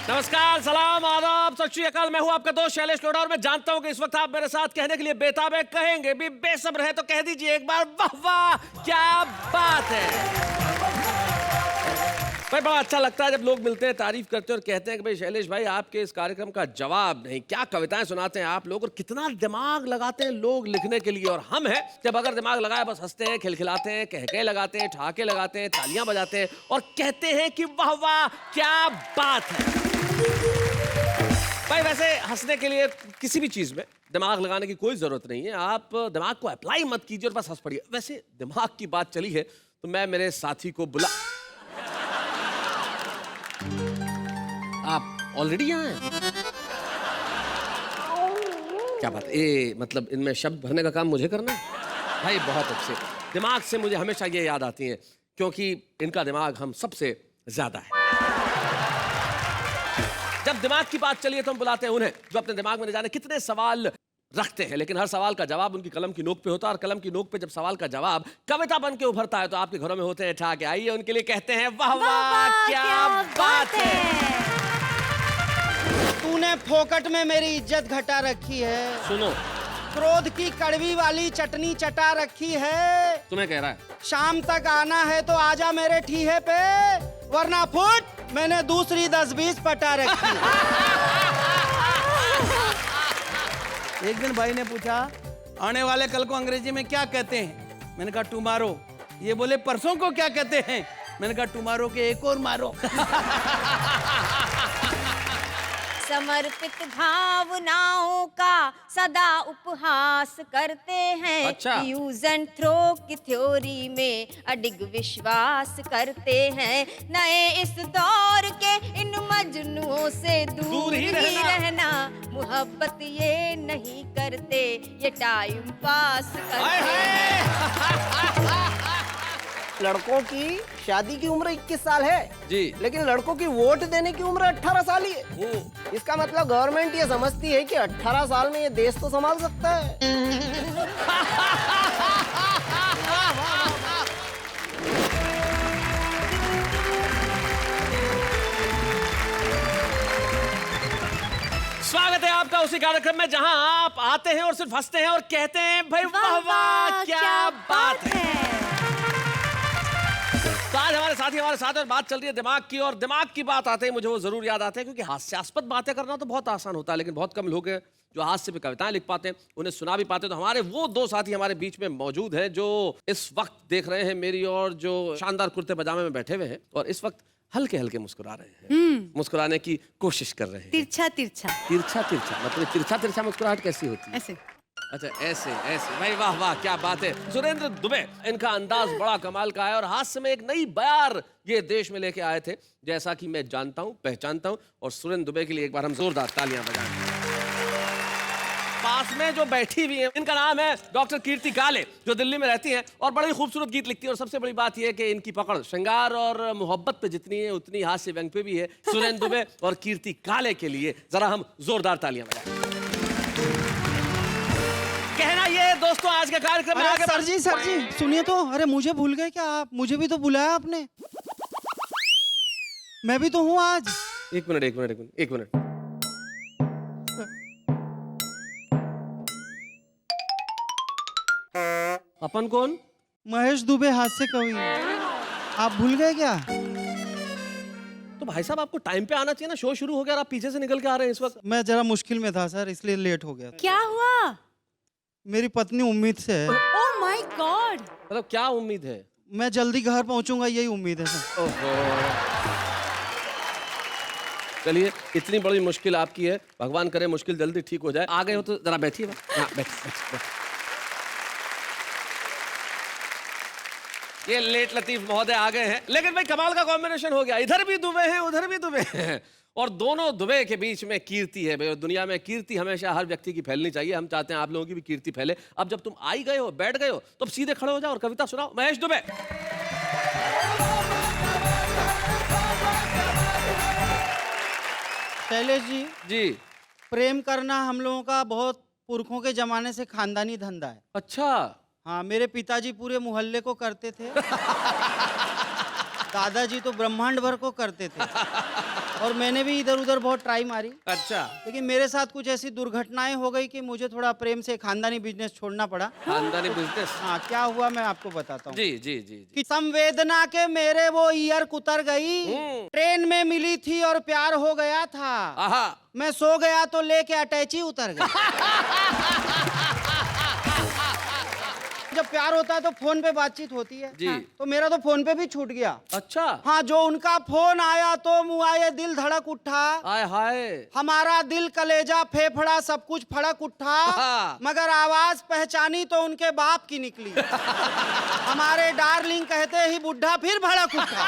नमस्कार, सलाम, आदाब, सत श्री अकाल। मैं हूं आपका दोस्त शैलेश लोढ़ा और मैं जानता हूं कि इस वक्त आप मेरे साथ कहने के लिए बेताब है। कहेंगे भी, बेसब्र है तो कह दीजिए एक बार, वाह वाह क्या बात है। भाई बड़ा अच्छा लगता है जब लोग मिलते हैं, तारीफ करते हैं और कहते हैं कि भाई शैलेश भाई आपके इस कार्यक्रम का जवाब नहीं, क्या कविताएं सुनाते हैं आप लोग और कितना दिमाग लगाते हैं लोग लिखने के लिए। और हम हैं जब अगर दिमाग लगाए बस हंसते हैं, खिलखिलाते हैं, कहके लगाते हैं, ठहाके लगाते हैं, तालियां बजाते हैं और कहते हैं कि वाह वाह क्या बात है। भाई वैसे हंसने के लिए किसी भी चीज में दिमाग लगाने की कोई जरूरत नहीं है। आप दिमाग को अप्लाई मत कीजिए और बस हंस पड़िए। वैसे दिमाग की बात चली है तो मैं मेरे साथी को बुला। आप ऑलरेडी यहाँ हैं? क्या बात है, मतलब इनमें शब्द भरने का काम मुझे करना है? भाई बहुत अच्छे। दिमाग से मुझे हमेशा ये याद आती हैं क्योंकि इनका दिमाग हम सबसे ज्यादा है। जब दिमाग की बात चली है तो हम बुलाते हैं उन्हें जो अपने दिमाग में न जाने कितने सवाल रखते हैं, लेकिन हर सवाल का जवाब उनकी कलम की नोक पे होता है। और कलम की नोक पे जब सवाल का जवाब कविता बन के उभरता है तो आपके घरों में होते हैं ठहाके। आइए उनके लिए कहते हैं वाह वाह क्या बात है। तूने फोकट में मेरी इज्जत घटा रखी है। सुनो, क्रोध की कड़वी वाली चटनी चटा रखी है। तुम्हें कह रहा है शाम तक आना है तो आजा मेरे ठीहे पे, वरना फुट मैंने दूसरी 10-20 पटा रखी है। एक दिन भाई ने पूछा आने वाले कल को अंग्रेजी में क्या कहते हैं। मैंने कहा टुमारो। ये बोले परसों को क्या कहते हैं। मैंने कहा टुमारो के एक और मारो। समर्पित भावनाओं का सदा उपहास करते हैं। अच्छा। यूज एंड थ्रो की थ्योरी में अडिग विश्वास करते हैं। नए इस दौर के इन मजनुओं से दूर ही रहना। मोहब्बत ये नहीं करते, ये टाइम पास करते हैं। लड़कों की शादी की उम्र 21 साल है जी, लेकिन लड़कों की वोट देने की उम्र 18 साल ही है। इसका मतलब गवर्नमेंट ये समझती है कि 18 साल में ये देश तो संभाल सकता है। स्वागत है आपका उसी कार्यक्रम में जहां आप आते हैं और सिर्फ हंसते हैं और कहते हैं भाई वाह वाह क्या बात है। तो आज हमारे साथी हमारे साथ और बात चल रही है दिमाग की, और दिमाग की बात आते ही मुझे वो जरूर याद आते हैं क्योंकि हास्यास्पद बातें करना तो बहुत आसान होता है लेकिन बहुत कम लोग हैं जो हास्य पे कविताएं लिख पाते हैं, उन्हें सुना भी पाते हैं। तो हमारे वो दो साथी हमारे बीच में मौजूद हैं जो इस वक्त देख रहे हैं मेरी और जो शानदार कुर्ते पजामे में बैठे हुए हैं और इस वक्त हल्के हल्के मुस्कुरा रहे हैं, मुस्कुराने की कोशिश कर रहे हैं। तिरछा तिरछा तिरछा तिरछा मतलब तिरछा तिरछा मुस्कुराहट कैसी होती है? ऐसे। अच्छा ऐसे ऐसे, भाई वाह वाह क्या बात है। सुरेंद्र दुबे, इनका अंदाज बड़ा कमाल का है और हास्य में एक नई बयार ये देश में लेके आए थे जैसा कि मैं जानता हूं, पहचानता हूं। और सुरेंद्र दुबे के लिए एक बार हम जोरदार तालियां बजाएं। पास में जो बैठी हुई है इनका नाम है डॉक्टर कीर्ति काले, जो दिल्ली में रहती हैं और बड़ी खूबसूरत गीत लिखती है। और सबसे बड़ी बात यह है कि इनकी पकड़ श्रृंगार और मोहब्बत पे जितनी है उतनी हास्य व्यंग पे भी है। सुरेंद्र दुबे और कीर्ति काले के लिए जरा हम जोरदार तालियां बजाएं। कहना ये दोस्तों आज के कार्यक्रम में आगे सर जी सुनिए तो। अरे मुझे भूल गए क्या आप? मुझे भी तो बुलाया आपने। मैं भी तो हूँ आज। एक मिनट। अपन कौन? महेश दुबे हास्य कवि। आप भूल गए क्या? तो भाई साहब आपको टाइम पे आना चाहिए ना, शो शुरू हो गया और आप पीछे से निकल के आ रहे हैं इस वक्त। मैं जरा मुश्किल में था सर, इसलिए लेट हो गया। क्या हुआ? मेरी पत्नी उम्मीद से है। Oh my God. मतलब क्या उम्मीद है? मैं जल्दी घर पहुंचूंगा, यही उम्मीद है सर। ओहो, चलिए इतनी बड़ी मुश्किल आपकी है, भगवान करे मुश्किल जल्दी ठीक हो जाए। आ गए हो तो जरा बैठिए। हाँ बैठ। ये लेट लतीफ महोदय आ गए हैं, लेकिन भाई कमाल का कॉम्बिनेशन हो गया। इधर भी दुबे हैं उधर भी दुबे हैं और दोनों दुबे के बीच में कीर्ति है भाई। और दुनिया में कीर्ति हमेशा हर व्यक्ति की फैलनी चाहिए। हम चाहते हैं आप लोगों की भी कीर्ति फैले। अब जब तुम आई गए हो, बैठ गए हो, तो अब सीधे खड़े हो जाओ और कविता सुनाओ। महेश दुबे। शैलेश जी। प्रेम करना हम लोगों का बहुत पुरखों के जमाने से खानदानी धंधा है। अच्छा। हाँ, मेरे पिताजी पूरे मोहल्ले को करते थे। दादाजी तो ब्रह्मांड भर को करते थे। और मैंने भी इधर उधर बहुत ट्राई मारी, अच्छा, लेकिन मेरे साथ कुछ ऐसी दुर्घटनाएं हो गई कि मुझे थोड़ा प्रेम से खानदानी बिजनेस छोड़ना पड़ा। खानदानी बिजनेस। हाँ, क्या हुआ मैं आपको बताता हूँ। जी जी जी जी। कि संवेदना के मेरे वो ईयर कुतर गई, ट्रेन में मिली थी और प्यार हो गया था। आहा, मैं सो गया तो लेके अटैची उतर गई। जब प्यार होता है तो फोन पे बातचीत होती है। जी। तो मेरा तो फोन पे भी छूट गया। अच्छा, हाँ, जो उनका फोन आया तो मुआये दिल धड़क उठा। आय हाय। हमारा दिल कलेजा फेफड़ा सब कुछ फड़क उठा। हाँ। मगर आवाज पहचानी तो उनके बाप की निकली। हमारे डार्लिंग कहते ही बुढ़ा फिर भड़क उठा।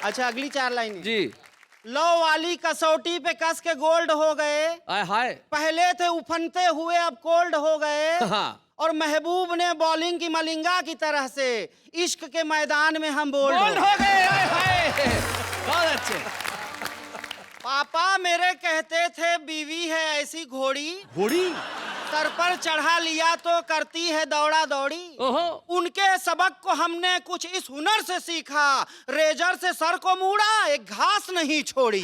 अच्छा, अगली 4 लाइन जी। लो वाली कसौटी पे कस के गोल्ड हो गए। आय हाय। पहले थे उफनते हुए अब कोल्ड हो गए। हाँ। और महबूब ने बॉलिंग की मलिंगा की तरह से इश्क के मैदान में हम बोल्ड बोल्ड हो हो गए। आय हाय, बहुत अच्छे। पापा मेरे कहते थे बीवी है ऐसी घोड़ी, घोड़ी। सर पर चढ़ा लिया तो करती है दौड़ा दौड़ी। ओहो। उनके सबक को हमने कुछ इस हुनर से सीखा, रेजर से सर को मूड़ा एक घास नहीं छोड़ी।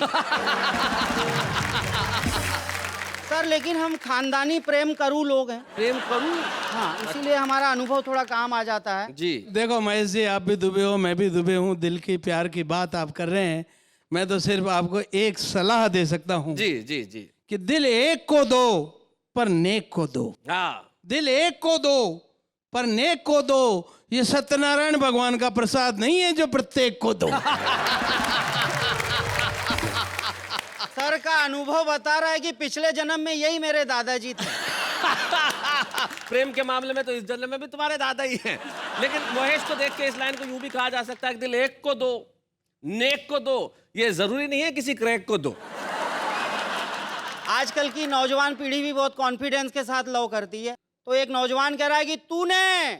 सर, लेकिन हम खानदानी प्रेम करू लोग हैं। प्रेम करूं। हाँ, इसीलिए हमारा अनुभव थोड़ा काम आ जाता है। जी। देखो महेश जी, आप भी दुबे हो, मैं भी दुबे हूँ। दिल की प्यार की बात आप कर रहे हैं। मैं तो सिर्फ आपको एक सलाह दे सकता हूँ जी जी जी। कि दिल एक को दो पर नेक को दो। हाँ। दिल एक को दो पर नेक को दो। ये सत्यनारायण भगवान का प्रसाद नहीं है जो प्रत्येक को दो। सर का अनुभव बता रहा है कि पिछले जन्म में यही मेरे दादाजी थे। प्रेम के मामले में तो इस जन्म में भी तुम्हारे दादा ही हैं। लेकिन महेश को देख के इस लाइन को यूं भी कहा जा सकता है कि दिल एक को दो, नेक को दो। ये जरूरी नहीं है किसी क्रैक को दो। आजकल की नौजवान पीढ़ी भी बहुत कॉन्फिडेंस के साथ लव करती है। तो एक नौजवान कह रहा है कि तूने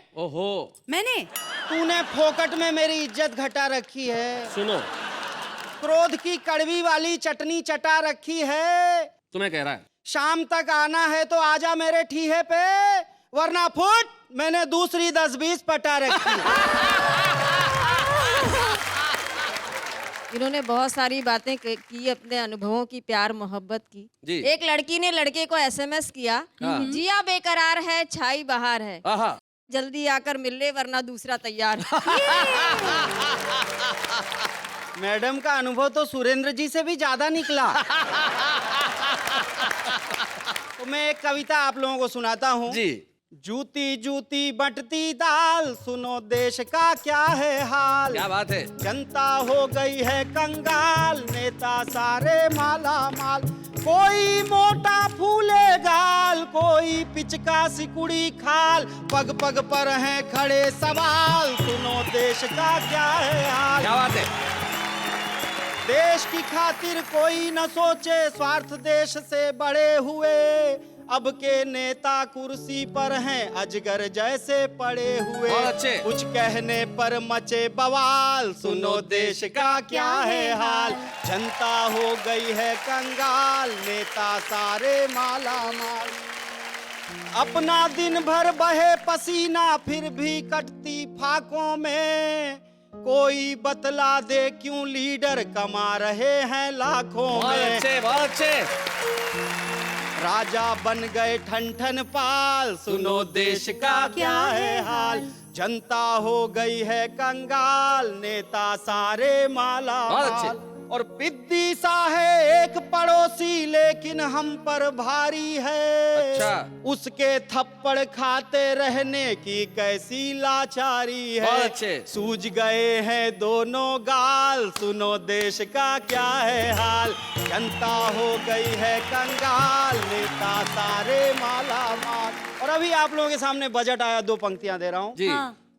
फोकट में मेरी इज्जत घटा रखी है। सुनो, क्रोध की कड़वी वाली चटनी चटा रखी है। तुम्हें कह रहा है। शाम तक आना है तो आजा मेरे ठीहे पे, वरना फुट मैंने दूसरी 10-20 पटा रखी है। इन्होंने बहुत सारी बातें की, अपने अनुभवों की, प्यार मोहब्बत की। जी। एक लड़की ने लड़के को एसएमएस किया, जिया बेकरार है छाई बहार है, आहा। जल्दी आकर मिल ले वरना दूसरा तैयार। मैडम का अनुभव तो सुरेंद्र जी से भी ज्यादा निकला। तो मैं एक कविता आप लोगों को सुनाता हूँ। जी। जूती जूती बंटती दाल, सुनो देश का क्या है हाल। क्या बात है। जनता हो गई है कंगाल, नेता सारे माला माल। कोई मोटा फूले गाल, कोई पिचका सिकुड़ी खाल। पग पग पर हैं खड़े सवाल, सुनो देश का क्या है हाल। क्या बात है। देश की खातिर कोई न सोचे, स्वार्थ देश से बड़े हुए। अब के नेता कुर्सी पर हैं, अजगर जैसे पड़े हुए। बहुत अच्छे। कुछ कहने पर मचे बवाल, सुनो देश का क्या है हाल। जनता हो गई है कंगाल, नेता सारे माला माल। अपना दिन भर बहे पसीना, फिर भी कटती फाकों में। कोई बतला दे क्यों लीडर कमा रहे हैं लाखों बहुत में। अच्छे, बहुत अच्छे। राजा बन गए ठन ठन पाल, सुनो देश का क्या है हाल। जनता हो गई है कंगाल, नेता सारे माला बहुत माल। अच्छे। और पिद्दी सा है एक पड़ोसी, लेकिन हम पर भारी है। अच्छा। उसके थप्पड़ खाते रहने की कैसी लाचारी है। बहुत अच्छे। सूझ गए हैं दोनों गाल, सुनो देश का क्या है हाल। जनता हो गई है कंगाल, नेता सारे माला माल। और अभी आप लोगों के सामने बजट आया, 2 पंक्तियां दे रहा हूं। जी।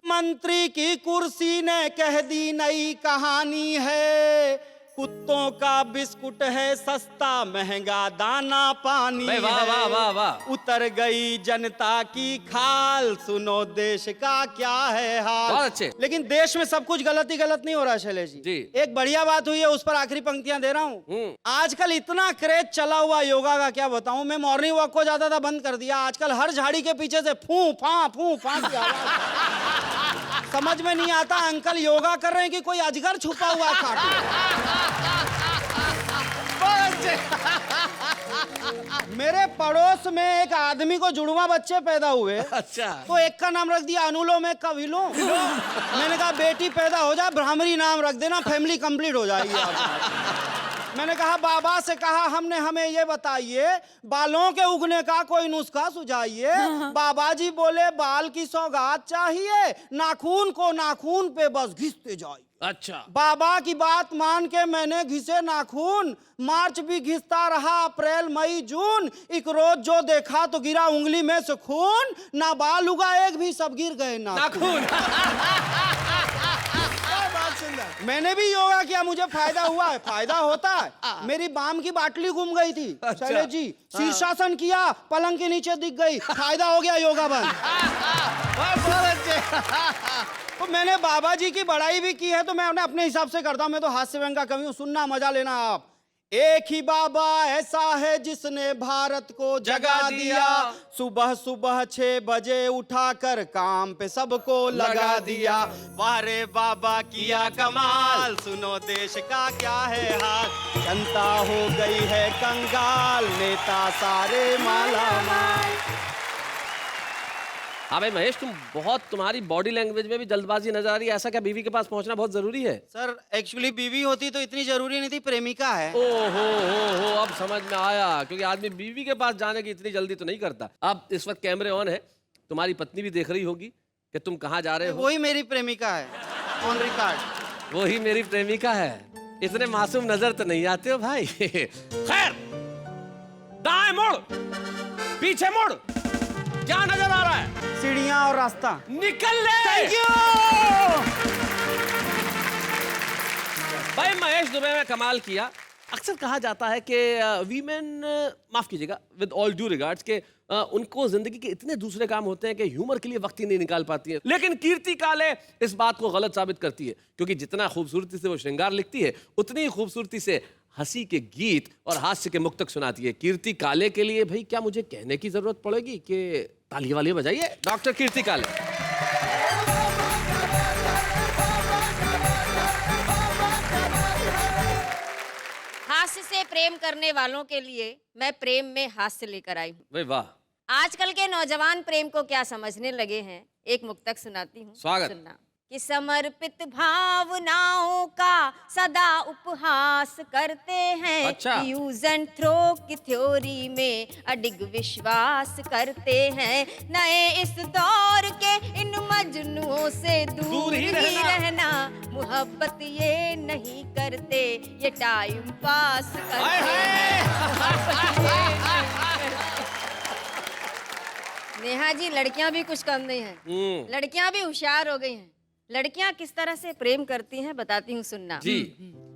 मंत्री की कुर्सी ने कह दी नई कहानी है। कुत्तों का बिस्कुट है सस्ता महंगा दाना पानी भाई वाह, है। वाह, वाह, वाह। उतर गई जनता की खाल, सुनो देश का क्या है हाल। बहुत अच्छे। लेकिन देश में सब कुछ गलत ही गलत नहीं हो रहा शैलेश जी। जी। एक बढ़िया बात हुई है, उस पर आखिरी पंक्तियां दे रहा हूँ। आजकल इतना क्रेज चला हुआ योगा का, क्या बताऊं। मैं मॉर्निंग वॉक को ज्यादा था बंद कर दिया। आजकल हर झाड़ी के पीछे से फू फा की आवाज। समझ में नहीं आता अंकल योगा कर रहे हैं कि कोई अजगर छुपा हुआ है खाट में। मेरे पड़ोस में एक आदमी को जुड़वा बच्चे पैदा हुए। अच्छा। तो एक का नाम रख दिया अनुलोम, एक का विलोम। मैंने कहा बेटी पैदा हो जाए भ्रामरी नाम रख देना, फैमिली कंप्लीट हो जाएगी। मैंने कहा बाबा से कहा हमने, हमें ये बताइए बालों के उगने का कोई नुस्खा सुझाइए। बाबा जी बोले बाल की सौगात चाहिए, नाखून को नाखून पे बस घिसते जाइए। अच्छा। बाबा की बात मान के मैंने घिसे नाखून, मार्च भी घिसता रहा, अप्रैल मई जून, एक रोज जो देखा तो गिरा उंगली में से खून, ना बाल उगा एक भी, सब गिर गए नाखून। मैंने भी योगा किया, मुझे फायदा हुआ है, फायदा होता है। मेरी बाम की बाटली घूम गई थी शैलेश जी, शीर्षासन किया पलंग के नीचे दिख गई, फायदा हो गया, योगा बंद। तो मैंने बाबा जी की बड़ाई भी की है, तो मैं उन्हें अपने हिसाब से करता हूं। मैं तो हास्य व्यंग का कवि हूं, सुनना मजा लेना आप। एक ही बाबा ऐसा है जिसने भारत को जगा दिया, सुबह सुबह 6 बजे उठाकर काम पे सबको लगा दिया। वाह रे बाबा किया कमाल, सुनो देश का क्या है हाल। जनता हो गई है कंगाल, नेता सारे माला माल। हाँ भाई महेश, तुम्हारी बॉडी लैंग्वेज में भी जल्दबाजी नजर आ रही है। ऐसा क्या बीवी के पास पहुंचना बहुत जरूरी है? सर एक्चुअली बीवी होती तो इतनी जरूरी नहीं थी, प्रेमिका है। ओ हो, अब समझ में आया, क्योंकि आदमी बीवी के पास जाने की इतनी जल्दी तो नहीं करता। अब इस वक्त कैमरे ऑन है, तुम्हारी पत्नी भी देख रही होगी कि तुम कहाँ जा रहे हो। वही मेरी प्रेमिका है, ऑन रिकॉर्ड। वही मेरी प्रेमिका है। इतने मासूम नजर तो नहीं आते हो भाई। खैर, दाएं मुड़, पीछे मुड़, क्या नजर आ रहा है? सीढ़ियां और रास्ता। निकल ले। Thank you. भाई महेश दुबे में कमाल किया। अक्सर कहा जाता है कि वीमेन, माफ कीजिएगा, विद ऑल ड्यू रिगार्ड्स, के उनको जिंदगी के इतने दूसरे काम होते हैं कि ह्यूमर के लिए वक्त ही नहीं निकाल पाती है। लेकिन कीर्ति काले इस बात को गलत साबित करती है, क्योंकि जितना खूबसूरती से वो श्रृंगार लिखती है, उतनी ही खूबसूरती से हंसी के गीत और हास्य के मुक्तक सुनाती है। कीर्ति काले के लिए भाई क्या मुझे कहने की जरूरत पड़ेगी कि ताली वाली बजाइए डॉक्टर कीर्ति काले। हास्य से प्रेम करने वालों के लिए मैं प्रेम में हास्य लेकर आई हूँ। भाई वाह। आजकल के नौजवान प्रेम को क्या समझने लगे हैं, एक मुक्तक सुनाती हूँ, स्वागत। सुनना। कि समर्पित भावनाओं का सदा उपहास करते हैं। अच्छा। यूज एंड थ्रो की थ्योरी में अडिग विश्वास करते हैं। नए इस दौर के इन मजनुओं से दूर ही रहना, मोहब्बत ये नहीं करते, ये टाइम पास करते हैं। नेहा जी, लड़कियां भी कुछ कम नहीं है, लड़कियां भी होशियार हो गई हैं। लड़कियां किस तरह से प्रेम करती हैं बताती हूँ, सुनना जी।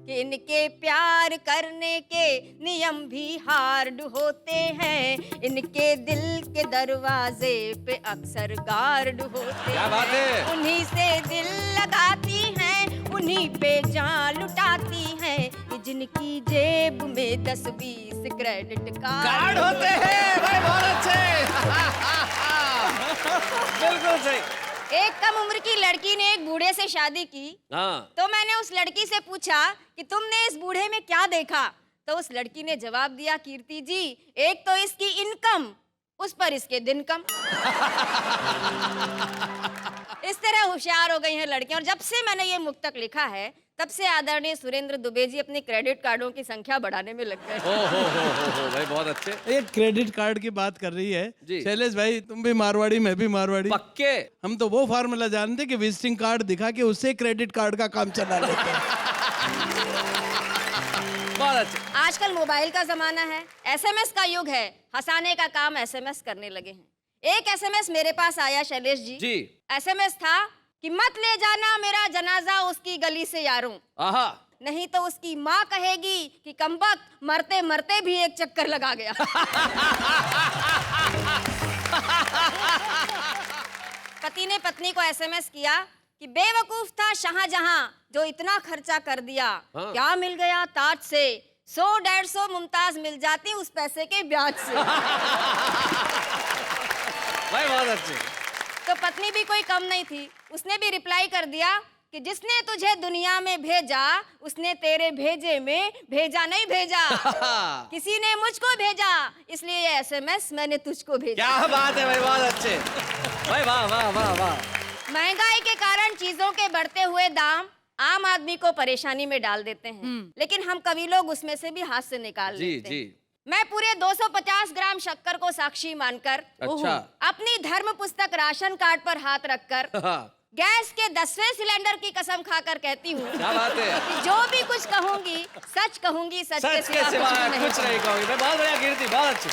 कि इनके प्यार करने के नियम भी हार्ड होते हैं। इनके दिल के दरवाजे पे अक्सर गार्ड होते क्या बात है। हैं। उन्हीं से दिल लगाती हैं, उन्हीं पे जान लुटाती हैं। कि जिनकी जेब में 10-20 क्रेडिट कार्ड होते हैं। भाई बहुत अच्छे। बिल्कुल सही। एक कम उम्र की लड़की ने एक बूढ़े से शादी की। हाँ। तो मैंने उस लड़की से पूछा कि तुमने इस बूढ़े में क्या देखा? तो उस लड़की ने जवाब दिया, कीर्ति जी, एक तो इसकी इनकम, उस पर इसके दिन कम। इस तरह होशियार हो गई हैं लड़कियां। और जब से मैंने ये मुक्तक लिखा है, तब से आदरणीय सुरेंद्र दुबे जी अपने क्रेडिट कार्डों की संख्या बढ़ाने में लग गए। हो भाई बहुत अच्छे। ये क्रेडिट कार्ड की बात कर रही है जी। शैलेश भाई, तुम भी मारवाड़ी, मैं भी मारवाड़ी। पक्के। हम तो वो फार्मूला जानते कि विजिटिंग कार्ड दिखा के उससे क्रेडिट कार्ड का काम चला लेते हैं। बहुत अच्छे। आजकल मोबाइल का जमाना है, एसएमएस का युग है। हंसाने का काम एसएमएस करने लगे हैं। एक एसएमएस मेरे पास आया शैलेश जी। जी। एसएमएस था कि मत ले जाना मेरा जनाजा उसकी गली से यारों। आहा। नहीं तो उसकी माँ कहेगी कि कमबख्त मरते मरते भी एक चक्कर लगा गया। पति ने पत्नी को एसएमएस किया कि बेवकूफ था शाहजहां जो इतना खर्चा कर दिया। हाँ। क्या मिल गया ताज से, 100-150 मुमताज मिल जाती उस पैसे के ब्याज से। भाई बहुत अच्छे। तो पत्नी भी कोई कम नहीं थी, उसने भी रिप्लाई कर दिया कि जिसने तुझे दुनिया में भेजा उसने तेरे भेजे में भेजा नहीं भेजा। किसी ने मुझको भेजा इसलिए ये एसएमएस मैंने तुझको भेजा। क्या बात है भाई, बहुत अच्छे भाई, वाह वाह वाह वाह। महंगाई के कारण चीजों के बढ़ते हुए दाम आम आदमी को परेशानी में डाल देते हैं, लेकिन हम कवि लोग उसमें से भी हाथ से निकाल जी लेते हैं। जी। मैं पूरे 250 ग्राम शक्कर को साक्षी मानकर अच्छा। अपनी धर्म पुस्तक राशन कार्ड पर हाथ रखकर गैस के 10वें सिलेंडर की कसम खाकर कहती हूँ क्या बात है, कि जो भी कुछ कहूंगी सच कहूंगी, सच सच के सिवा कुछ नहीं कहूंगी। मैं बहुत बढ़िया कीर्ति, बहुत अच्छी।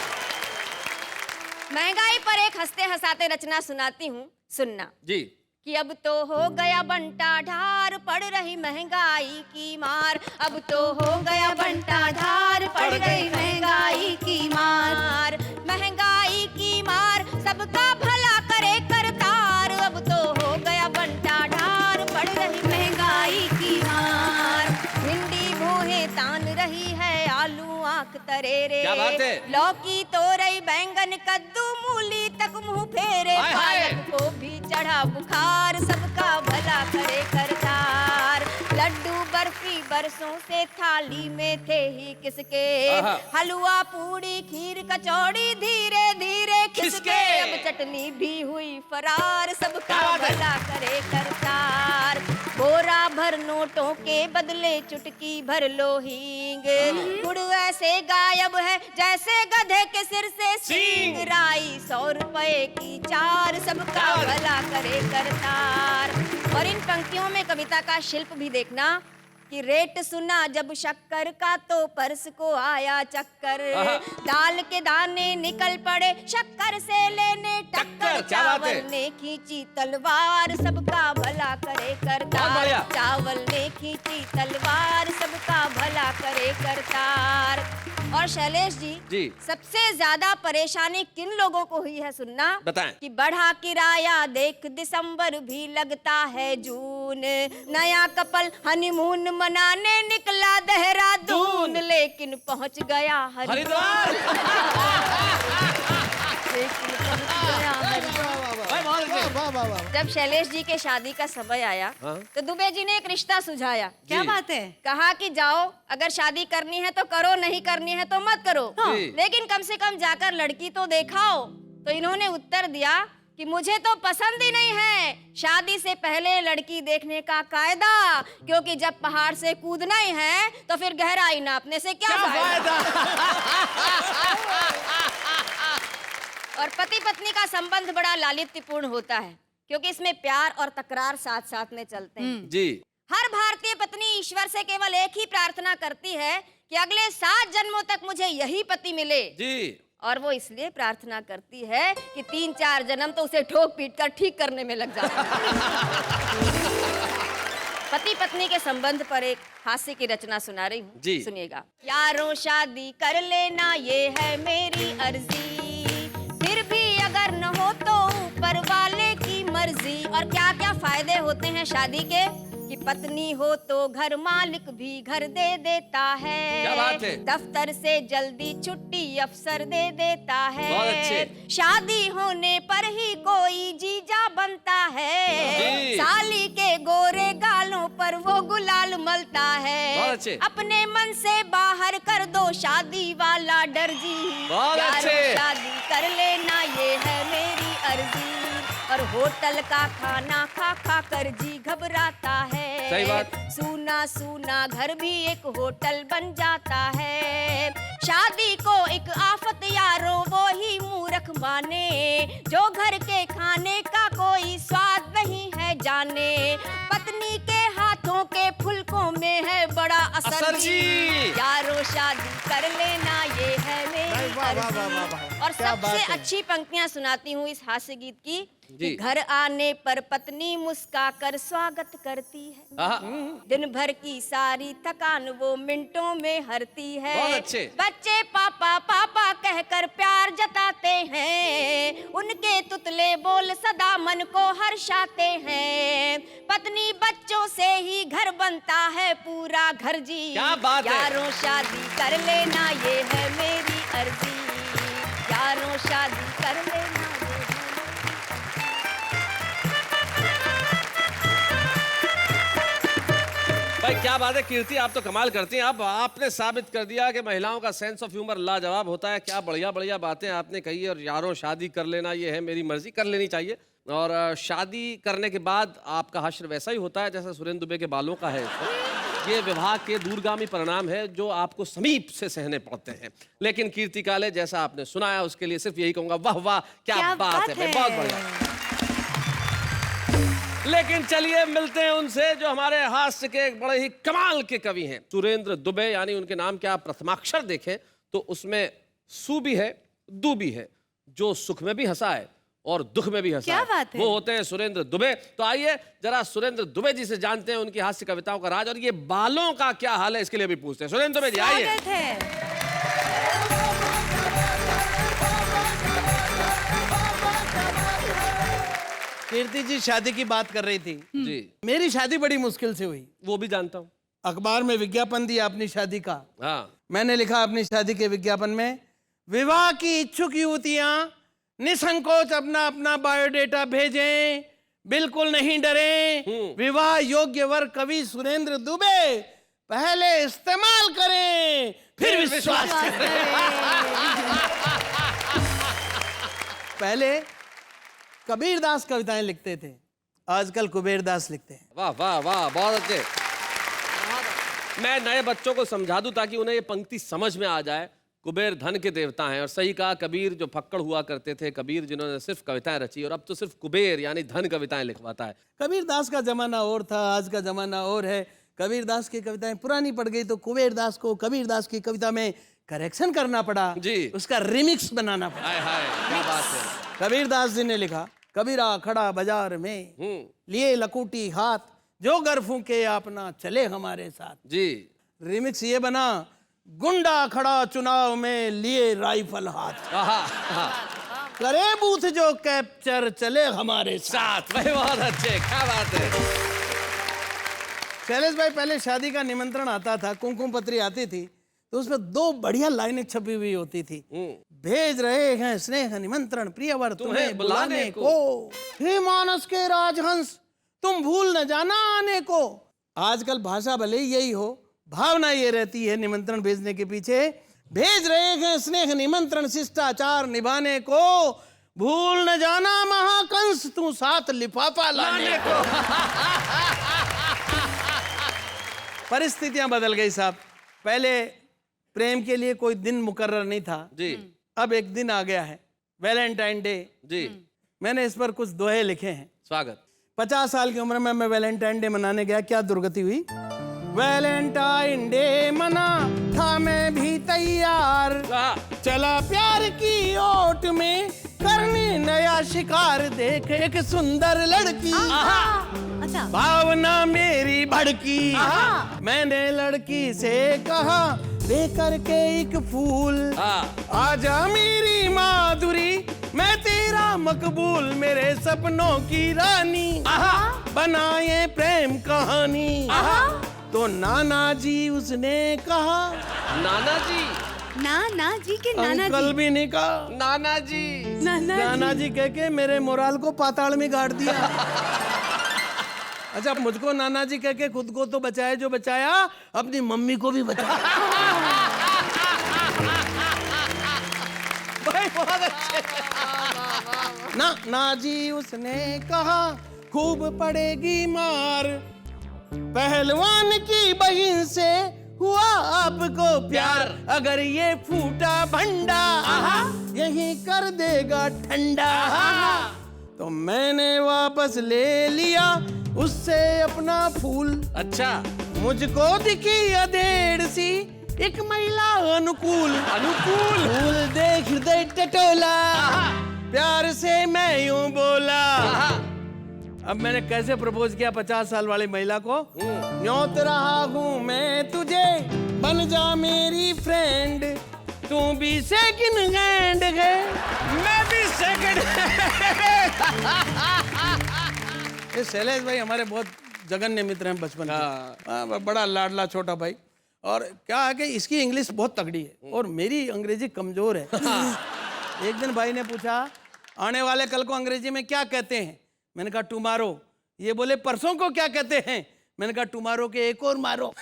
महंगाई पर एक हंसते हंसाते रचना सुनाती हूँ, सुनना जी। कि अब तो हो गया बंटा ढार, पड़ रही महंगाई की मार। अब तो हो गया बंटा ढार, पड़ रही महंगाई की मार। महंगाई की मार सबका भला करे करतार। अब तो हो गया बंटा ढार, पड़ रही महंगाई की मार। भिंडी भोहे तान रही है, आलू आंख तरेरे। क्या बात है? लौकी तोरई बैंगन कद्दू मूली तक मुंह फेरे। हाय हाय। पालक को भी चढ़ा बुखार, सबका भला करे करतार। लड्डू बर्फी बरसों से थाली में थे ही किसके। आहा। हलवा पूड़ी खीर कचौड़ी धीरे धीरे खिसके। खिसके। अब चटनी भी हुई फरार, सबका क्या बात है? भला करे करतार। बोरा भर नोटों के बदले चुटकी भर लो हींग। गुड़ ऐसे गायब है जैसे गधे के सिर से सींग। राई 100 रुपए की 4, सबका भला करे करतार। और इन पंक्तियों में कविता का शिल्प भी देखना कि रेट सुना जब शक्कर का तो पर्स को आया चक्कर। दाल के दाने निकल पड़े शक्कर से लेने टक्कर। क्या बात है? चावल ने खींची तलवार, सबका भला करे बहुत करतार। बढ़िया। चावल ने खींची तलवार, सबका भला करे करतार। और शैलेश जी, सबसे ज्यादा परेशानी किन लोगों को हुई है सुनना, बताएं। कि बढ़ा किराया देख दिसंबर भी लगता है जून। नया कपल हनीमून मनाने निकला देहरादून, लेकिन पहुंच गया हरिद्वार। लेकिन पहुंच गया हरिद्वार। भाई बहुत अच्छे। जब शैलेश जी के शादी का समय आया तो दुबे जी ने एक रिश्ता सुझाया। क्या बात है? कहा कि जाओ, अगर शादी करनी है तो करो, नहीं करनी है तो मत करो, लेकिन कम से कम जाकर लड़की तो देखाओ। तो इन्होंने उत्तर दिया कि मुझे तो पसंद ही नहीं है शादी से पहले लड़की देखने का कायदा, क्योंकि जब पहाड़ से कूदना ही है तो फिर गहराई नापने से क्या फायदा। और पति पत्नी का संबंध बड़ा लालित्यपूर्ण होता है, क्योंकि इसमें प्यार और तकरार साथ साथ में चलते हैं। जी। हर भारतीय पत्नी ईश्वर से केवल एक ही प्रार्थना करती है कि अगले 7 जन्मों तक मुझे यही पति मिले। जी। और वो इसलिए प्रार्थना करती है कि 3-4 जन्म तो उसे ठोक पीट कर ठीक करने में लग जाता है। पति पत्नी के संबंध पर एक हास्य की रचना सुना रही हूँ, सुनिएगा। यारों शादी कर लेना ये है मेरी अर्जी, फिर भी अगर न हो तो ऊपर वाले की मर्जी। और क्या क्या फायदे होते हैं शादी के, कि पत्नी हो तो घर मालिक भी घर दे देता है। क्या बात है? दफ्तर से जल्दी छुट्टी अफसर दे देता है। बहुत अच्छे। शादी होने पर ही कोई जीजा बनता है। साली के गोरे गालों पर वो गुलाल मलता है। बहुत अच्छे। अपने मन से बाहर कर दो शादी वाला डर जी। बहुत अच्छे। शादी कर लेना ये है मेरी अर्जी, और होटल का खाना खा खा कर जी घबराता है। सही बात। सूना सूना घर भी एक होटल बन जाता है। शादी को एक आफत यारो वो ही मूर्ख माने, जो घर के खाने का कोई स्वाद नहीं है जाने। पत्नी के हाथों के फुलकों में है बड़ा असर जी। यारो शादी कर लेना ये है मेरी अर्जी, और क्या बात सबसे है। अच्छी पंक्तियां सुनाती हूँ इस हास्य गीत की जी। कि घर आने पर पत्नी मुस्काकर स्वागत करती है, आहा, दिन भर की सारी थकान वो मिनटों में हरती है। बहुत अच्छे। बच्चे पापा पापा कहकर प्यार जताते हैं, उनके तुतले बोल सदा मन को हर्षाते हैं। पत्नी बच्चों से ही घर बनता है पूरा घर जी, क्या बात है। यारों शादी कर लेना ये है मेरी अर्जी, यारों शादी कर लेना ये है। भाई क्या बात है कीर्ति, आप तो कमाल करती हैं। अब आपने साबित कर दिया कि महिलाओं का सेंस ऑफ ह्यूमर लाजवाब होता है। क्या बढ़िया बढ़िया बातें आपने कही। और यारों शादी कर लेना ये है मेरी मर्जी, कर लेनी चाहिए। और शादी करने के बाद आपका हश्र वैसा ही होता है जैसा सुरेंद्र दुबे के बालों का है। ये विवाह के दूरगामी परिणाम है जो आपको समीप से सहने पड़ते हैं। लेकिन कीर्ति काले जैसा आपने सुनाया उसके लिए सिर्फ यही कहूंगा, वाह वाह क्या बात है भाई, बहुत बढ़िया। लेकिन चलिए मिलते हैं उनसे जो हमारे हास्य के एक बड़े ही कमाल के कवि हैं, सुरेंद्र दुबे। यानी उनके नाम के आप प्रथमाक्षर देखें तो उसमें सु भी है, दू भी है, जो सुख में भी हंसा है और दुख में भी हंसा क्या है, बात है? वो होते हैं सुरेंद्र दुबे। तो आइए जरा सुरेंद्र दुबे जी से जानते हैं उनकी हास्य कविताओं का राज और ये बालों का क्या हाल है, इसके लिए भी पूछते हैं। सुरेंद्र दुबे जी आइए। स्वागत है। कीर्ति जी शादी की बात कर रही थी। जी मेरी शादी बड़ी मुश्किल से हुई। वो भी जानता हूँ। अखबार में विज्ञापन दिया अपनी शादी का। हाँ मैंने लिखा अपनी शादी के विज्ञापन में, विवाह की इच्छुक युवतियां निसंकोच अपना अपना बायोडेटा भेजें, बिल्कुल नहीं डरें। विवाह योग्य वर कवि सुरेंद्र दुबे पहले इस्तेमाल करें फिर विश्वास करें। पहले कबीरदास कविताएं लिखते थे, आजकल कुबेरदास लिखते हैं। वाह वाह वाह, बहुत अच्छे। मैं नए बच्चों को समझा दूं ताकि उन्हें ये पंक्ति समझ में आ जाए। कुबेर धन के देवता हैं और सही कहा, कबीर जो फक्कड़ हुआ करते थे, कबीर जिन्होंने सिर्फ कविताएं रची और अब तो सिर्फ कुबेर यानी धन कविताएं लिखवाता है। कबीरदास का जमाना और था, आज का जमाना और है। कबीरदास की कविताएं पुरानी पड़ गई तो कुबेरदास को कबीरदास की कविता में करेक्शन करना पड़ा जी। उसका रिमिक्स बनाना पड़ा। हाय हाय क्या बात है। कबीरदास जी ने लिखा, कबीरा खड़ा बाजार में लिए लकूटी हाथ, जो गर फूके अपना चले हमारे साथ। जी रिमिक्स ये बना, गुंडा खड़ा चुनाव में लिए राइफल हाथ, आहा, आहा। करे बूथ जो कैप्चर चले हमारे साथ। साथ भाई बहुत अच्छे, क्या बात है। शैलेश भाई, पहले शादी का निमंत्रण आता था, कुमकुम पत्री आती थी तो उसमें दो बढ़िया लाइनें छपी हुई होती थी। भेज रहे हैं स्नेह निमंत्रण प्रियवर तुम्हें बुलाने को, हे मानस के राजहंस तुम भूल न जाना आने को। आजकल भाषा भले ही यही हो, भावना ये रहती है निमंत्रण भेजने के पीछे, भेज रहे हैं स्नेह निमंत्रण शिष्टाचार निभाने को, भूल न जाना महाकंस तू साथ लिफाफा लाने को। परिस्थितियां बदल गई साहब। पहले प्रेम के लिए कोई दिन मुकर्रर नहीं था जी। अब एक दिन आ गया है, वैलेंटाइन डे जी मैंने इस पर कुछ दोहे लिखे हैं। स्वागत। 50 साल की उम्र में मैं वैलेंटाइन डे मनाने गया, क्या दुर्गति हुई। वैलेंटाइन डे मना था मैं भी तैयार, चला प्यार की ओट में करने नया शिकार, देख एक सुंदर लड़की अच्छा भावना मेरी भड़की, मैंने लड़की से कहा लेकर के एक फूल, आजा मेरी माधुरी मैं तेरा मकबूल, मेरे सपनों की रानी बनाए प्रेम कहानी। तो नाना जी उसने कहा, नाना जी, नाना जी के नाना अंकल जी, भी नहीं कहा, नाना जी, नाना जी कह के मेरे मोराल को पाताल में गाड़ दिया। अच्छा, मुझको नाना जी कह के खुद को तो बचाया जो बचाया, अपनी मम्मी को भी बचाया। भाई बहुत अच्छे। ना जी उसने कहा खूब पड़ेगी मार, पहलवान की बहन से हुआ आपको प्यार, अगर ये फूटा भंडा यही कर देगा ठंडा। तो मैंने वापस ले लिया उससे अपना फूल, अच्छा मुझको दिखी अधेड़ सी एक महिला अनुकूल अनुकूल फूल देख हृदय टटोला, प्यार से मैं यूं बोला। अब मैंने कैसे प्रपोज किया 50 साल वाली महिला को? न्योत रहा हूं मैं तुझे, बन जा मेरी फ्रेंड, तू भी सेकंड हैंड है, मैं भी सेकंड। ये शैलेश भाई हमारे बहुत जघन्य मित्र हैं बचपन के। बड़ा लाडला छोटा भाई। और क्या है कि इसकी इंग्लिश बहुत तगड़ी है और मेरी अंग्रेजी कमजोर है। एक दिन भाई ने पूछा आने वाले कल को अंग्रेजी में क्या कहते हैं? मैंने कहा टुमारो। ये बोले परसों को क्या कहते हैं? मैंने कहा टुमारो के एक और मारो।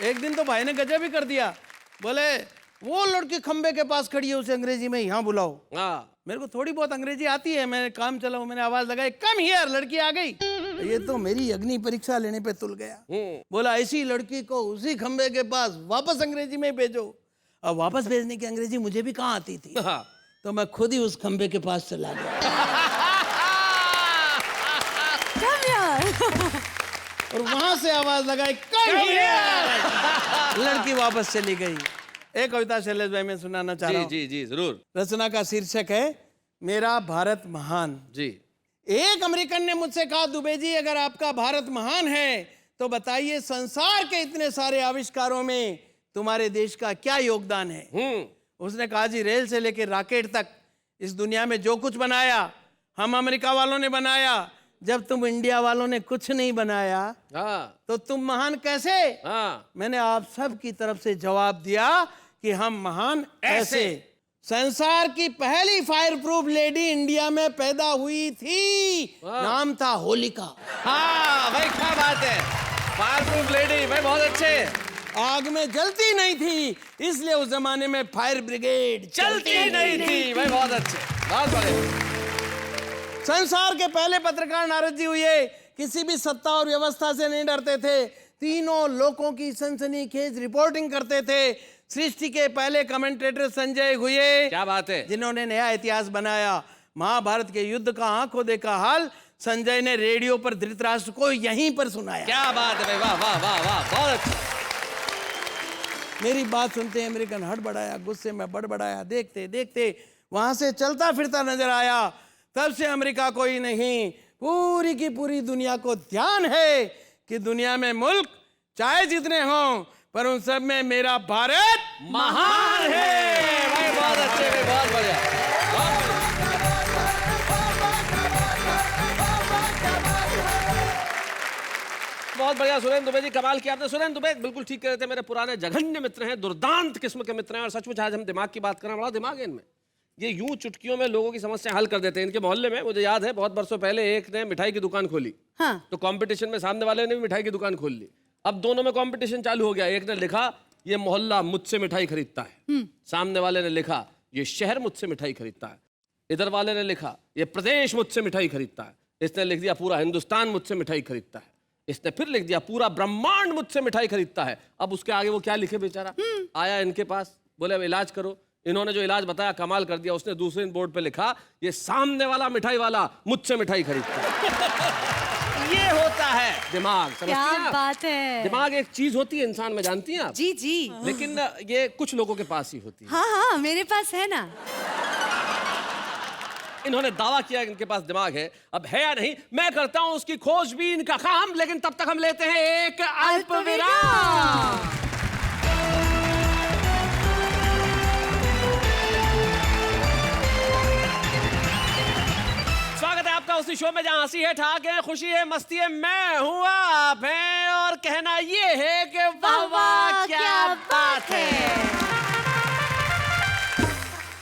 एक दिन तो भाई ने गजब ही कर दिया, बोले वो लड़की खंबे के पास खड़ी है उसे अंग्रेजी में यहाँ बुलाओ। मेरे को थोड़ी बहुत अंग्रेजी आती है, मैं काम चला हूँ, मैंने आवाज लगाई कम हियर, लड़की आ गई। ये तो मेरी अग्नि परीक्षा लेने पे तुल गया। बोला ऐसी लड़की को उसी खंबे के पास वापस अंग्रेजी में भेजो। अब वापस भेजने की अंग्रेजी मुझे भी कहाँ आती थी, तो मैं खुद ही उस खंबे के पास चला गया। और वहां से आवाज लगाई कम हियर, लड़की वापस चली गई। एक कविता शैलेश भाई मैं सुनाना चाह रहा हूँ। जी जी जरूर। रचना का शीर्षक है मेरा भारत महान। जी। एक अमेरिकन ने मुझसे कहा दुबे जी अगर आपका भारत महान है तो बताइए संसार के इतने सारे आविष्कारों में तुम्हारे देश का क्या योगदान है? उसने कहा जी रेल से लेकर रॉकेट तक इस दुनिया में जो कुछ बनाया हम अमेरिका वालों ने बनाया। जब तुम इंडिया वालों ने कुछ नहीं बनाया तो तुम महान कैसे? मैंने आप सब की तरफ से जवाब दिया कि हम महान ऐसे। संसार की पहली फायर प्रूफ लेडी इंडिया में पैदा हुई थी, नाम था होलिका। हाँ भाई क्या बात है, फायर प्रूफ लेडी भाई, बहुत अच्छे। आग में जलती नहीं थी इसलिए उस जमाने में फायर ब्रिगेड चलती नहीं थी भाई, बहुत अच्छे, बहुत बड़े। संसार के पहले पत्रकार नारद जी हुए, किसी भी सत्ता और व्यवस्था से नहीं डरते थे, तीनों लोगों की सनसनीखेज रिपोर्टिंग करते थे। सृष्टि के पहले कमेंटेटर संजय हुए, क्या बात है, जिन्होंने नया इतिहास बनाया। महाभारत के युद्ध का आंखों देखा हाल संजय ने रेडियो पर धृतराष्ट्र को यहीं पर सुनाया। क्या बात है भाई, वाह वाह वाह वाह, बहुत अच्छा। मेरी बात सुनते अमेरिकन हड़बड़ाया, गुस्से में बड़बड़ाया, देखते देखते वहां से चलता फिरता नजर आया। तब से अमेरिका को ही नहीं पूरी की पूरी दुनिया को ध्यान है कि दुनिया में मुल्क चाहे जितने हों पर उन सब में मेरा भारत महान है भाई, बहुत अच्छे भाई, बहुत बढ़िया, बहुत बढ़िया। सुरेंद्र दुबे जी कमाल किया आपने। सुरेंद्र दुबे बिल्कुल ठीक कह रहे थे, मेरे पुराने जघन्य मित्र हैं, दुर्दांत किस्म के मित्र हैं। और सचमुच आज हम दिमाग की बात करें, बड़ा दिमाग है इनमें, ये यूं चुटकियों में लोगों की समस्या हल कर देते हैं। इनके मोहल्ले में मुझे याद है बहुत बरसों पहले एक ने मिठाई की दुकान खोली। तो कंपटीशन में सामने वाले ने भी मिठाई की दुकान खोल ली। अब दोनों में कंपटीशन चालू हो गया। एक ने लिखा ये मोहल्ला मुझसे मिठाई खरीदता है, सामने वाले ने लिखा ये शहर मुझसे मिठाई खरीदता है, इधर वाले ने लिखा ये प्रदेश मुझसे मिठाई खरीदता है, इसने लिख दिया पूरा हिंदुस्तान मुझसे मिठाई खरीदता है, इसने फिर लिख दिया पूरा ब्रह्मांड मुझसे मिठाई खरीदता है। अब उसके आगे वो क्या लिखे बेचारा? आया इनके पास, बोले अब इलाज करो। इन्होंने जो इलाज बताया कमाल कर दिया, उसने दूसरे बोर्ड पे लिखा ये सामने वाला मिठाई वाला मुझसे मिठाई खरीदता है। ये होता है दिमाग, समझती हैं आप? क्या बात है। दिमाग एक चीज होती है इंसान में, जानती हैं आप? जी जी। लेकिन ये कुछ लोगों के पास ही होती है। हाँ हाँ मेरे पास है ना। इन्होंने दावा किया कि इनके पास दिमाग है, अब है या नहीं मैं करता हूं उसकी खोजबीन का काम, लेकिन तब तक हम लेते हैं एक अल्प विराम। स्वागत है आपका उसी शो में जहां हंसी है, ठाक है, खुशी है, मस्ती है, मैं हूं आप हैं, और कहना ये है कि वाह वाह क्या बात है।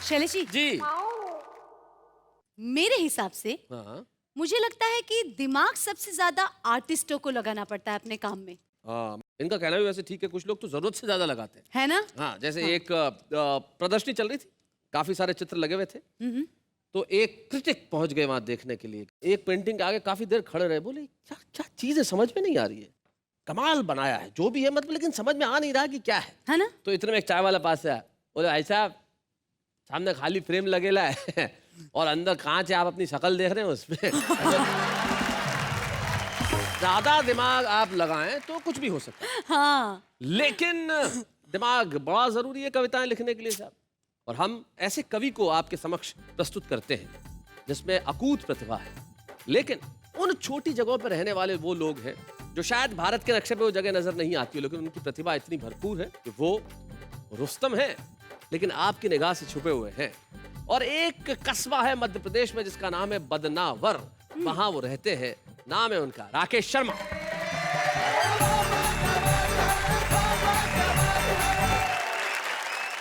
शैलेश जी मेरे हिसाब से हाँ मुझे लगता है कि दिमाग सबसे ज्यादा आर्टिस्टों को लगाना पड़ता है अपने काम में। इनका कहना भी वैसे ठीक है, कुछ लोग तो जरूरत से ज्यादा लगाते हैं, है ना? हाँ जैसे एक प्रदर्शनी चल रही थी, काफी सारे चित्र लगे हुए थे, तो एक क्रिटिक पहुंच गए वहां देखने के लिए, एक पेंटिंग के आगे काफी देर खड़े रहे, बोले क्या क्या चीज है समझ में नहीं आ रही है, कमाल बनाया है जो भी है मतलब, लेकिन समझ में आ नहीं रहा कि क्या है ना? तो इतने में एक चाय वाला पास से आया, बोले भाई साहब सामने खाली फ्रेम लगेला है और अंदर कांच है, आप अपनी शक्ल देख रहे हैं उसमें। ज्यादा दिमाग आप लगाएं तो कुछ भी हो सकता है, हाँ लेकिन दिमाग बड़ा जरूरी है कविताएं लिखने के लिए साहब। और हम ऐसे कवि को आपके समक्ष प्रस्तुत करते हैं जिसमें अकूत प्रतिभा है, लेकिन उन छोटी जगहों पर रहने वाले वो लोग हैं जो शायद भारत के नक्शे पे वो जगह नजर नहीं आती हो, लेकिन उनकी प्रतिभा इतनी भरपूर है कि वो रुस्तम है लेकिन आपकी निगाह से छुपे हुए हैं। और एक कस्बा है मध्य प्रदेश में जिसका नाम है बदनावर, वहां वो रहते हैं। नाम है उनका राकेश शर्मा।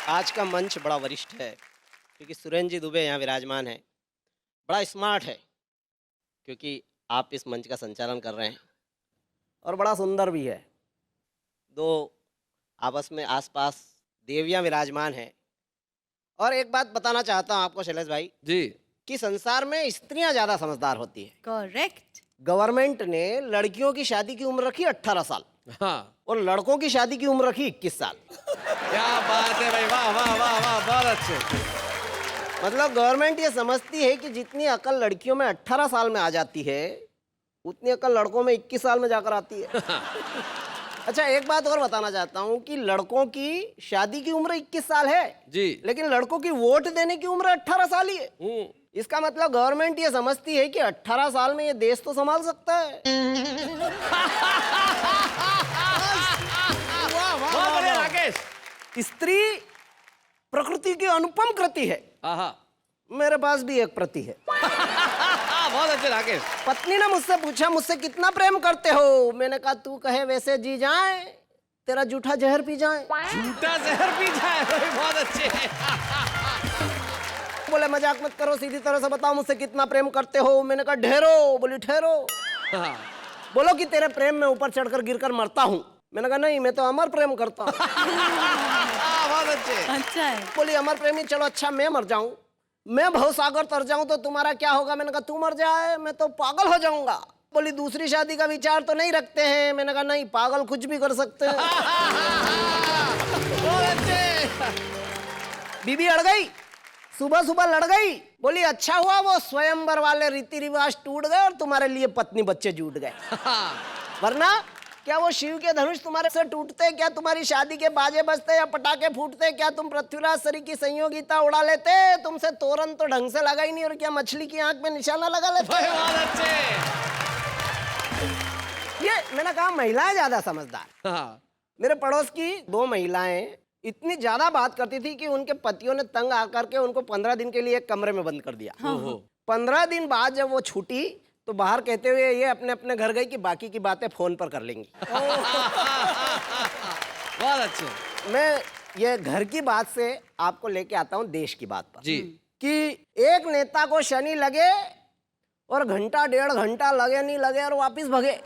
आज का मंच बड़ा वरिष्ठ है क्योंकि सुरेंद्र जी दुबे यहाँ विराजमान है। बड़ा स्मार्ट है क्योंकि आप इस मंच का संचालन कर रहे हैं, और बड़ा सुंदर भी है। दो आपस में आसपास देवियाँ विराजमान हैं। और एक बात बताना चाहता हूँ आपको शैलेश भाई जी, कि संसार में स्त्रियाँ ज़्यादा समझदार होती है। करेक्ट। गवर्नमेंट ने लड़कियों की शादी की उम्र रखी 18 साल हाँ और लड़कों की शादी की उम्र रखी 21 साल। क्या बात है भाई, वाह वाह वाह वाह, बहुत अच्छे। मतलब गवर्नमेंट ये समझती है कि जितनी अकल लड़कियों में 18 साल में आ जाती है उतनी अकल लड़कों में 21 साल में जाकर आती है। अच्छा, एक बात और बताना चाहता हूँ कि लड़कों की शादी की उम्र 21 साल है जी, लेकिन लड़कों की वोट देने की उम्र 18 साल ही है। इसका मतलब गवर्नमेंट ये समझती है कि 18 साल में ये देश तो संभाल सकता है। बहुत बढ़िया राकेश। स्त्री प्रकृति की अनुपम कृति है। आहा, मेरे पास भी एक प्रति है। बहुत अच्छे राकेश। पत्नी ने मुझसे पूछा, मुझसे कितना प्रेम करते हो? मैंने कहा तू कहे वैसे जी जाए, तेरा जूठा जहर पी जाए। झूठा जहर पी जाए, बहुत अच्छे। बोले मजाक मत करो, सीधी तरह से बताओ मुझसे कितना प्रेम करते हो? मैंने कहा ढेरो। बोली ठहरो। हाँ। बोलो कि तेरे प्रेम में ऊपर चढ़कर गिरकर मरता हूँ। मैंने कहा नहीं, मैं तो अमर प्रेम करता हूँ। बहुत अच्छे। अच्छा है। बोली अमर प्रेमी, चलो अच्छा मैं मर जाऊं, मैं भवसागर तर जाऊं तो तुम्हारा क्या होगा? मैंने कहा तू मर जाए, मैं तो पागल हो जाऊंगा। बोली दूसरी शादी का विचार तो नहीं रखते हैं? मैंने कहा नहीं, पागल कुछ भी कर सकते हैं। बहुत अच्छे। बीबी अड़ गई, सुबह सुबह लड़ गई। बोली अच्छा हुआ वो स्वयंवर वाले रीति रिवाज टूट गए और तुम्हारे लिए पत्नी बच्चे जुट गए, वरना क्या वो शिव के धनुष तुम्हारे से टूटते? क्या तुम्हारी शादी के बाजे बजते या पटाखे फूटते? क्या तुम पृथ्वीराज सरी की संयोगिता उड़ा लेते? तुमसे तोरण तो ढंग से लगा ही नहीं, और क्या मछली की आंख में निशाना लगा लेते? बहुत अच्छे। ये मैंने कहा महिलाएं ज्यादा समझदार। हाँ। मेरे पड़ोस की 2 महिलाएं इतनी ज्यादा बात करती थी कि उनके पतियों ने तंग आकर के उनको 15 दिन के लिए एक कमरे में बंद कर दिया। 15 दिन बाद जब वो छूटी तो बाहर कहते हुए ये अपने अपने घर गई कि बाकी की बातें फोन पर कर लेंगी। बहुत अच्छे। मैं ये घर की बात से आपको लेके आता हूँ देश की बात पर जी, कि एक नेता को शनि लगे और घंटा 1.5 घंटा लगे नहीं लगे और वापिस भगे।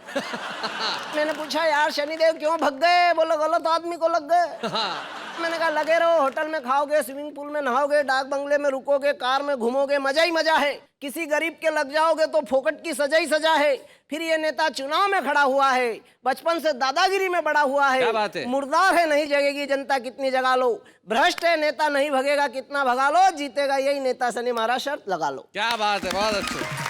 मैंने पूछा यार शनिदेव क्यों भग गए? बोलो गलत आदमी को लग गए। मैंने कहा लगे रहो, होटल में खाओगे, स्विमिंग पूल में नहाओगे, डाक बंगले में रुकोगे, कार में घूमोगे, मजा ही मजा है। किसी गरीब के लग जाओगे तो फोकट की सजा ही सजा है। फिर ये नेता चुनाव में खड़ा हुआ है, बचपन से दादागिरी में बड़ा हुआ क्या बात है, है? मुर्दार है नहीं जगेगी जनता कितनी जगा लो, भ्रष्ट है नेता नहीं भगेगा कितना भगा लो, जीतेगा यही नेता शनि महाराज शर्त लगा लो। क्या बात है, बहुत अच्छे।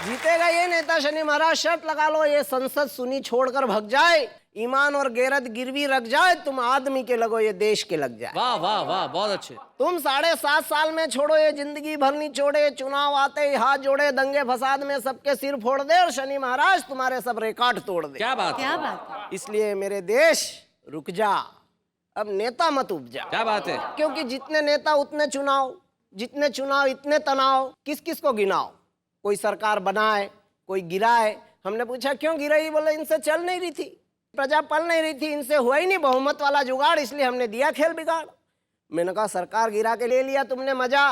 जीतेगा ये नेता शनि महाराज शर्त लगा लो। ये संसद सुनी छोड़कर भग जाए, ईमान और गैरत गिरवी रख जाए, तुम आदमी के लगो ये देश के लग जाए। वाह वाह वाह, बहुत अच्छे। तुम 7.5 साल में छोड़ो ये जिंदगी भर नहीं छोड़े, चुनाव आते ही हाथ जोड़े, दंगे फसाद में सबके सिर फोड़ दे और शनि महाराज तुम्हारे सब रिकॉर्ड तोड़ दे। क्या बात है, क्या बात है। इसलिए मेरे देश रुक जा, अब नेता मत उपजा। क्या बात है। क्योंकि जितने नेता उतने चुनाव, जितने चुनाव इतने तनाव, किस किस को गिनाओ? कोई सरकार बनाए, कोई गिराए। हमने पूछा क्यों गिराई? बोले इनसे चल नहीं रही थी, प्रजा पल नहीं रही थी, इनसे हुआ ही नहीं बहुमत वाला जुगाड़, इसलिए हमने दिया खेल बिगाड़। मैंने कहा सरकार गिरा के ले लिया तुमने मजा,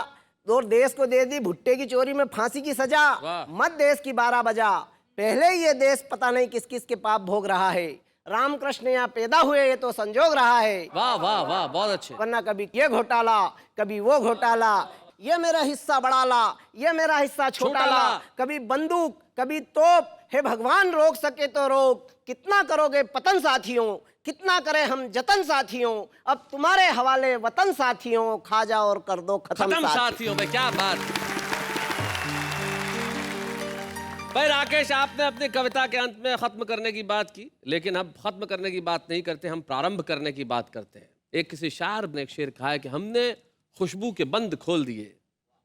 और देश को दे दी भुट्टे की चोरी में फांसी की सजा। मत देश की 12 बजा, पहले ही ये देश पता नहीं किस किस के पाप भोग रहा है। रामकृष्ण यहाँ पैदा हुए ये तो संजोग रहा है। वाह वाह वाह, बहुत अच्छे। वरना कभी ये घोटाला, कभी वो घोटाला, ये मेरा हिस्सा बड़ा ला, ये मेरा हिस्सा छोटा ला, कभी बंदूक कभी तोप। हे भगवान रोक सके तो रोक, कितना करोगे पतन साथियों, कितना करें हम जतन साथियों, अब तुम्हारे हवाले वतन साथियों, खा जाओ और कर दो खत्म खत्म साथियों। साथियों में। क्या बात। भाई राकेश, आपने अपनी कविता के अंत में खत्म करने की बात की, लेकिन अब खत्म करने की बात नहीं करते, हम प्रारंभ करने की बात करते हैं। एक किसी शायर ने एक शेर कहा है कि हमने खुशबू के बंद खोल दिए,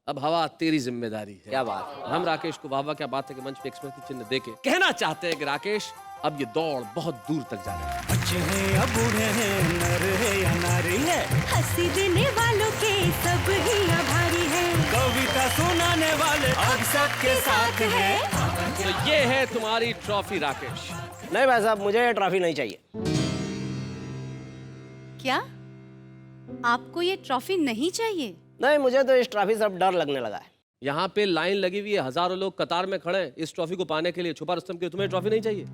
अब हवा तेरी जिम्मेदारी है। क्या बात है। हम राकेश को वाह वाह क्या बात है कि मंच पे एक स्मृति चिन्ह देके कहना चाहते हैं कि राकेश, अब ये दौड़ बहुत दूर तक जा रही है। बच्चे हैं या बूढ़े हैं, नर है या नारी है, हंसी देने वालों के सब ही आभारी है, कविता सुनाने वाले अब सबके साथ है। तो ये है तुम्हारी ट्रॉफी राकेश। नहीं भाई साहब, मुझे ये ट्रॉफी नहीं चाहिए। क्या आपको ये ट्रॉफी नहीं चाहिए? नहीं, मुझे तो इस ट्रॉफी से अब डर लगने लगा है। यहाँ पे लाइन लगी हुई है, हजारों लोग कतार में खड़े हैं इस ट्रॉफी को पाने के लिए। छुपा रुस्तम की तुम्हें ट्रॉफी नहीं चाहिए?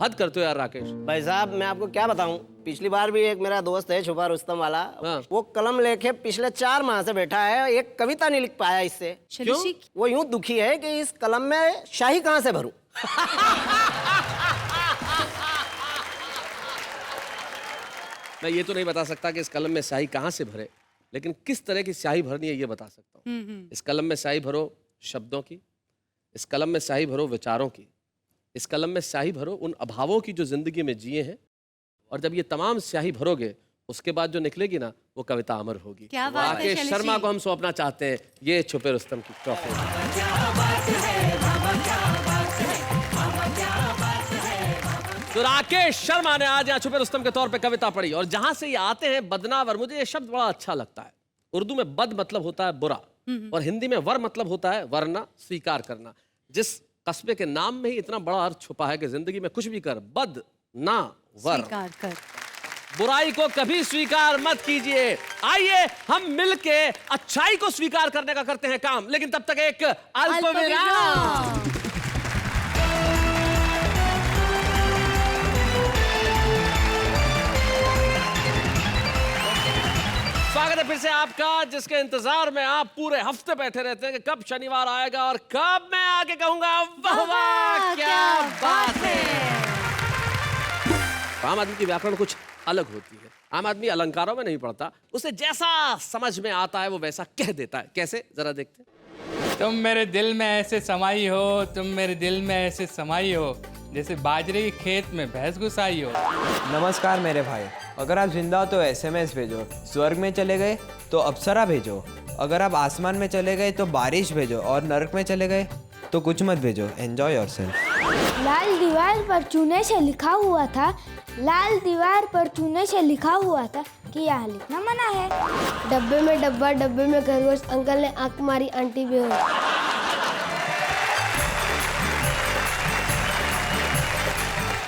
हद करते हो यार राकेश। भाई साहब, मैं आपको क्या बताऊं, पिछली बार भी एक मेरा दोस्त है छुपा रुस्तम वाला, हाँ। वो कलम लेके पिछले 4 माह से बैठा है, एक कविता नहीं लिख पाया इससे। चलो जी, वो यूं दुखी है कि इस कलम में शाही कहाँ से भरूं। मैं ये तो नहीं बता सकता कि इस कलम में स्याही कहाँ से भरे, लेकिन किस तरह की स्याही भरनी है ये बता सकता हूँ। इस कलम में स्याही भरो शब्दों की, इस कलम में स्याही भरो विचारों की, इस कलम में स्याही भरो उन अभावों की जो जिंदगी में जिए हैं, और जब ये तमाम स्याही भरोगे उसके बाद जो निकलेगी ना वो कविता अमर होगी। क्या बात है राकेश शैलेश शर्मा जी। को हम सौंपना चाहते हैं ये छुपे रुस्तम की ट्रॉफी। तो राकेश शर्मा ने आज यहाँ छुपे रुस्तम के तौर पे कविता पढ़ी, और जहां से ये आते हैं बदनावर, मुझे ये शब्द बड़ा अच्छा लगता है। उर्दू में बद मतलब होता है बुरा, और हिंदी में वर मतलब होता है वरना, स्वीकार करना। जिस कस्बे के नाम में ही इतना बड़ा अर्थ छुपा है कि जिंदगी में कुछ भी कर, बद ना वर, स्वीकार कर। बुराई को कभी स्वीकार मत कीजिए। आइए हम मिलके अच्छाई को स्वीकार करने का करते हैं काम, लेकिन तब तक एक अल्पविराम। स्वागत है फिर से आपका, जिसके इंतजार में आप पूरे हफ्ते बैठे रहते हैं कि कब शनिवार आएगा और कब मैं आके कहूंगा वाह वाह क्या बात है। आम आदमी की व्याकरण कुछ अलग होती है। आम आदमी अलंकारों में नहीं पढ़ता, उसे जैसा समझ में आता है वो वैसा कह देता है। कैसे, जरा देखते हैं। तुम मेरे दिल में ऐसे समाई हो, तुम मेरे दिल में ऐसे समाई हो, जैसे बाजरे के खेत में भैंस घुसाई हो। नमस्कार मेरे भाई, अगर आप जिंदा हो तो एसएमएस भेजो, स्वर्ग में चले गए तो अप्सरा भेजो, अगर आप आसमान में चले गए तो बारिश भेजो, और नरक में चले गए तो कुछ मत भेजो। Enjoy yourself. लाल दीवार पर चूने से लिखा हुआ था, लाल दीवार पर चूने से लिखा हुआ था कि यहाँ लिखना मना है। डब्बे में डब्बा, डब्बे में खरगोश, अंकल ने आंख मारी, आंटी बेहोश।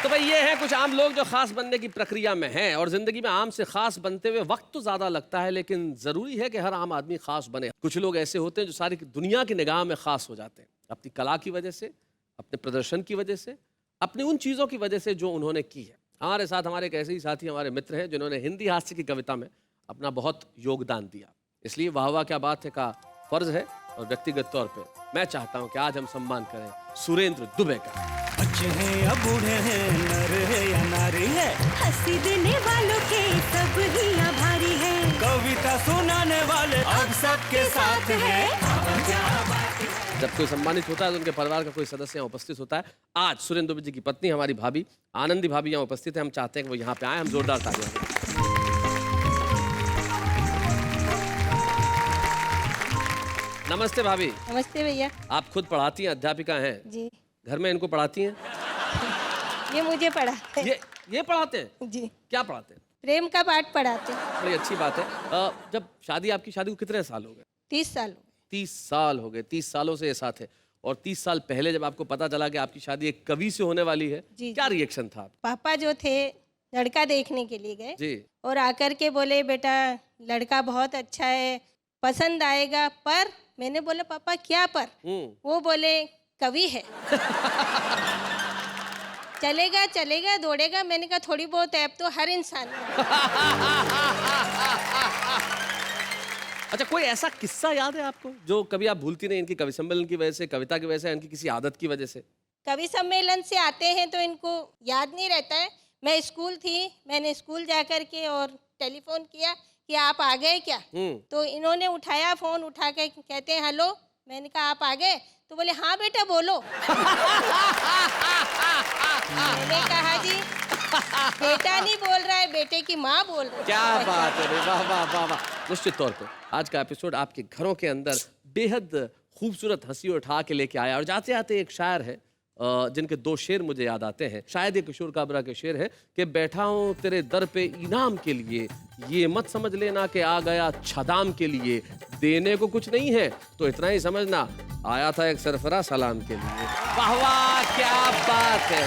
तो भाई ये है कुछ आम लोग जो खास बनने की प्रक्रिया में हैं, और जिंदगी में आम से खास बनते हुए वक्त तो ज्यादा लगता है, लेकिन जरूरी है कि हर आम आदमी खास बने। कुछ लोग ऐसे होते हैं जो सारी दुनिया की निगाह में खास हो जाते हैं, अपनी कला की वजह से, अपने प्रदर्शन की वजह से, अपनी उन चीज़ों की वजह से जो उन्होंने की है। हमारे साथ हमारे एक ऐसे ही साथी, हमारे मित्र हैं जिन्होंने हिंदी हास्य की कविता में अपना बहुत योगदान दिया। इसलिए वाह वाह क्या बात है का फर्ज है, और व्यक्तिगत तौर पे मैं चाहता हूं कि आज हम सम्मान करें सुरेंद्र दुबे का। बच्चे हैं या बूढ़े हैं, नर है या नारी है, हंसी देने वालों के सब ही आभारी है, कविता सुनाने वाले अब सबके साथ है। जब कोई सम्मानित होता है तो उनके परिवार का कोई सदस्य यहाँ उपस्थित होता है। आज सुरेंद्र दुबे जी की पत्नी हमारी भाभी आनंदी भाभी यहाँ उपस्थित है। हम चाहते हैं कि वो यहाँ पे आए, हम जोरदार तालियां दें। नमस्ते भाभी। नमस्ते भैया आप खुद पढ़ाती हैं, अध्यापिका हैं, जी। घर में इनको पढ़ाती हैं? ये मुझे पढ़ाते हैं। ये पढ़ाते हैं? जी। क्या पढ़ाते हैं? प्रेम का पाठ पढ़ाते हैं। बड़ी अच्छी बात है। जब आपकी शादी को कितने साल हो गए? 30 साल हो गए। 30 साल हो गए। 30 सालों से ये साथ है, और 30 साल पहले जब आपको पता चला कि आपकी शादी एक कवि से होने वाली है, जी, क्या रिएक्शन था? पापा जो थे लड़का देखने के लिए गए, जी। और आकर के बोले बेटा लड़का बहुत अच्छा है, पसंद आएगा, पर मैंने बोला पापा क्या पर? वो बोले कवि है। चलेगा चलेगा दौड़ेगा। मैंने कहा थोड़ी बहुत ऐप तो हर इंसान में। अच्छा, कोई ऐसा किस्सा याद है आपको जो कभी आप भूलती नहीं? इनकी कवि सम्मेलन की वजह से, कविता की वजह से, इनकी किसी आदत की वजह से? कवि सम्मेलन से आते हैं तो इनको याद नहीं रहता है। मैं स्कूल थी, मैंने स्कूल जा कर के और टेलीफोन किया कि आप आ गए क्या? तो इन्होंने उठाया, फोन उठा के कहते हैं हेलो, मैंने कहा आप आ गए? तो बोले हाँ बेटा बोलो। मैंने कहा जी बेटा नहीं बोल रहा है, बेटे की माँ बोल रही है। क्या बात है रे, वाह वाह वाह वाह। निश्चित तौर पे आज का एपिसोड आपके घरों के अंदर बेहद खूबसूरत हंसी उठा के लेके आया। और जाते आते एक शायर है जिनके दो शेर मुझे याद आते हैं। शायद ये किशोर काबरा के शेर है कि बैठा हूँ तेरे दर पे इनाम के लिए, ये मत समझ लेना कि आ गया छदाम के लिए, देने को कुछ नहीं है तो इतना ही समझना आया था एक सरफरा सलाम के लिए। वाह वाह क्या बात है।